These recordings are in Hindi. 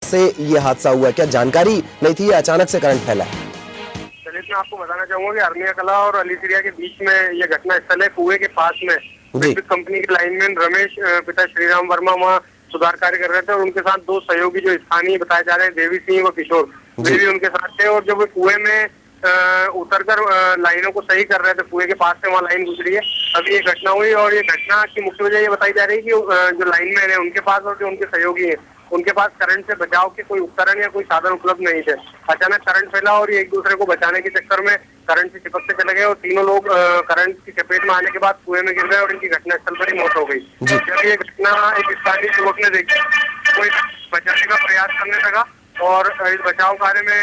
से ये हादसा हुआ? क्या जानकारी नहीं थी या अचानक से करंट फैला? चलिए, मैं आपको बताना चाहूंगा कि अरनिया कला और अलीसिरिया के बीच में ये घटना स्थल है। कुएं के पास में विद्युत कंपनी के लाइनमैन रमेश पिता श्रीराम वर्मा वहाँ सुधार कार्य कर रहे थे और उनके साथ दो सहयोगी जो स्थानीय बताए जा रहे हैं, देवी सिंह व किशोर, वे भी उनके साथ थे। और जब वो कुएं में उतरकर लाइनों को सही कर रहे थे, कुएं के पास से वहाँ लाइन गुजरी है, अभी ये घटना हुई। और ये घटना की मुख्य वजह ये बताई जा रही है कि जो लाइनमैन है उनके पास और जो उनके सहयोगी है उनके पास करंट से बचाव के कोई उपकरण या कोई साधन उपलब्ध नहीं थे। अचानक करंट फैला और ये एक दूसरे को बचाने के चक्कर में करंट से चिपकते चले गए और तीनों लोग करंट की चपेट में आने के बाद कुएं में गिर गए और इनकी घटनास्थल पर ही मौत हो गई। जब ये घटना एक स्थानीय युवक ने देखी, कोई बचाने का प्रयास करने लगा और इस बचाव कार्य में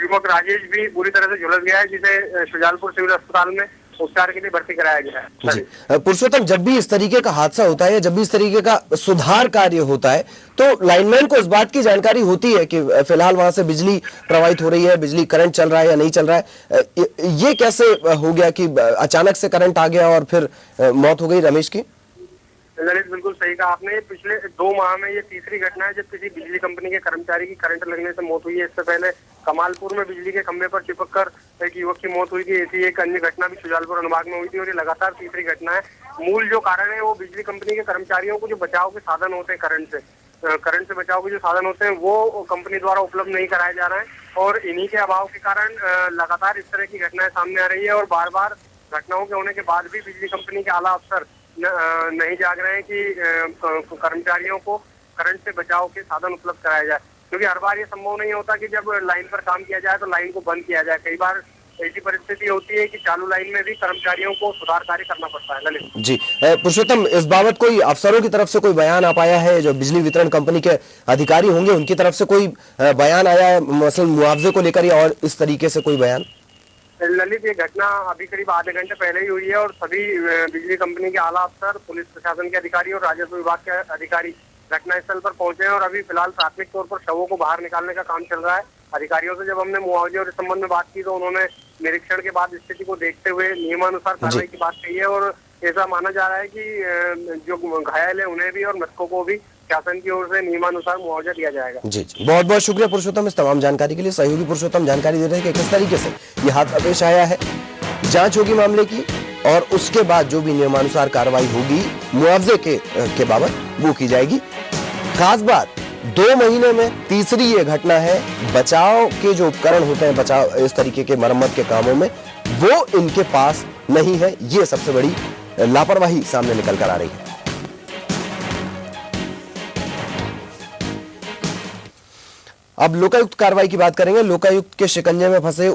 युवक राजेश भी बुरी तरह से झुलस गया है, जिसे शुजालपुर सिविल अस्पताल में उपचार के लिए भर्ती कराया गया है। पुरुषोत्तम, जब भी इस तरीके का हादसा होता है या जब भी इस तरीके का सुधार कार्य होता है तो लाइनमैन को इस बात की जानकारी होती है कि फिलहाल वहां से बिजली प्रवाहित हो रही है, बिजली करंट चल रहा है या नहीं चल रहा है? ये कैसे हो गया कि अचानक से करंट आ गया और फिर मौत हो गई रमेश की? ललित, बिल्कुल सही कहा आपने। पिछले 2 माह में ये तीसरी घटना है जब किसी बिजली कंपनी के कर्मचारी की करंट लगने से मौत हुई है। इससे पहले कमालपुर में बिजली के खंभे पर चिपककर एक युवक की मौत हुई थी। ऐसी एक अन्य घटना भी शुजालपुर अनुभाग में हुई थी और ये लगातार तीसरी घटना है। मूल जो कारण है वो बिजली कंपनी के कर्मचारियों को जो बचाव के साधन होते हैं करंट से बचाव के जो साधन होते हैं वो कंपनी द्वारा उपलब्ध नहीं कराए जा रहे हैं और इन्हीं के अभाव के कारण लगातार इस तरह की घटनाएं सामने आ रही है। और बार बार घटनाओं के होने के बाद भी बिजली कंपनी के आला अफसर नहीं जाग रहे हैं कि कर्मचारियों को करंट से बचाव के साधन उपलब्ध कराया जाए, क्योंकि हर बार ये संभव नहीं होता कि जब लाइन पर काम किया जाए तो लाइन को बंद किया जाए। कई बार ऐसी परिस्थिति होती है कि चालू लाइन में भी कर्मचारियों को सुधार कार्य करना पड़ता है। ललित जी, पुरुषोत्तम, इस बाबत कोई अफसरों की तरफ से कोई बयान आ पाया है? जो बिजली वितरण कंपनी के अधिकारी होंगे उनकी तरफ से कोई बयान आया है, मसलन मुआवजे को लेकर या और इस तरीके से कोई बयान? ललित, ये घटना अभी करीब आधे घंटे पहले ही हुई है और सभी बिजली कंपनी के आला अफसर, पुलिस प्रशासन के अधिकारी और राजस्व विभाग के अधिकारी घटनास्थल पर पहुंचे हैं और अभी फिलहाल प्राथमिक तौर पर शवों को बाहर निकालने का काम चल रहा है। अधिकारियों से जब हमने मुआवजे और इस संबंध में बात की तो उन्होंने निरीक्षण के बाद स्थिति को देखते हुए नियमानुसार कार्रवाई की बात कही है और ऐसा माना जा रहा है कि जो घायल है उन्हें भी और मृतकों को भी शासन की ओर से नियमानुसार मुआवजा दिया जाएगा। जी, बहुत बहुत शुक्रिया पुरुषोत्तम इस तमाम जानकारी के लिए। सहयोगी पुरुषोत्तम जानकारी दे रहे हैं कि किस तरीके से ये हादसा पेश आया है। जांच होगी मामले की और उसके बाद जो भी नियमानुसार कार्रवाई होगी मुआवजे के बाबत वो की जाएगी। खास बात, 2 महीने में तीसरी ये घटना है। बचाव के जो उपकरण होते हैं, बचाव इस तरीके के मरम्मत के कामों में, वो इनके पास नहीं है। ये सबसे बड़ी लापरवाही सामने निकल कर आ रही है। अब लोकायुक्त कार्रवाई की बात करेंगे। लोकायुक्त के शिकंजे में फंसे